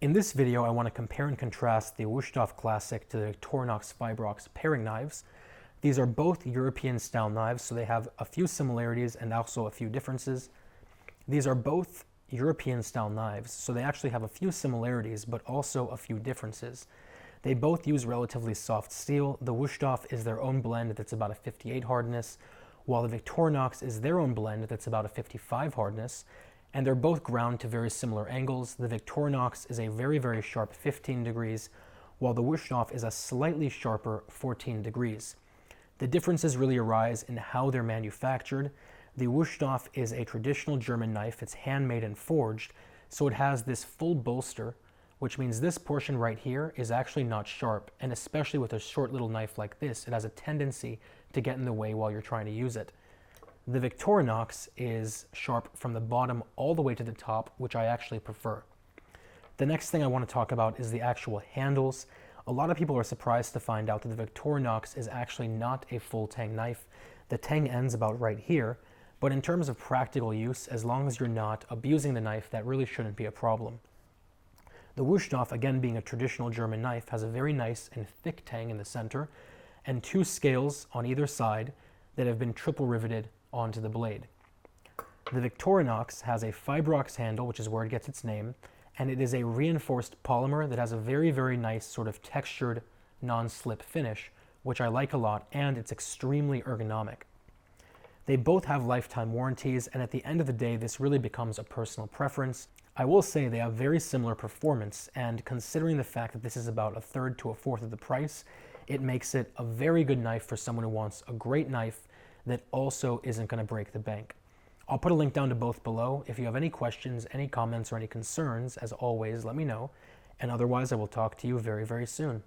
In this video, I want to compare and contrast the Wusthof Classic to the Victorinox Fibrox Paring Knives. These are both European style knives, so they have a few similarities and also a few differences. These are both European style knives, so they actually have a few similarities, but also a few differences. They both use relatively soft steel. The Wusthof is their own blend that's about a 58 hardness, while the Victorinox is their own blend that's about a 55 hardness. And they're both ground to very similar angles. The Victorinox is a very, very sharp 15 degrees, while the Wusthof is a slightly sharper 14 degrees. The differences really arise in how they're manufactured. The Wusthof is a traditional German knife. It's handmade and forged, so it has this full bolster, which means this portion right here is actually not sharp, and especially with a short little knife like this, it has a tendency to get in the way while you're trying to use it. The Victorinox is sharp from the bottom all the way to the top, which I actually prefer. The next thing I want to talk about is the actual handles. A lot of people are surprised to find out that the Victorinox is actually not a full tang knife. The tang ends about right here, but in terms of practical use, as long as you're not abusing the knife, that really shouldn't be a problem. The Wusthof, again being a traditional German knife, has a very nice and thick tang in the center, and two scales on either side that have been triple riveted onto the blade. The Victorinox has a Fibrox handle, which is where it gets its name, and it is a reinforced polymer that has a very, very nice sort of textured non-slip finish, which I like a lot, and it's extremely ergonomic. They both have lifetime warranties, and at the end of the day, this really becomes a personal preference. I will say they have very similar performance, and considering the fact that this is about a third to a fourth of the price, it makes it a very good knife for someone who wants a great knife that also isn't going to break the bank. I'll put a link down to both below. If you have any questions, any comments, or any concerns, as always, let me know. And otherwise, I will talk to you very, very soon.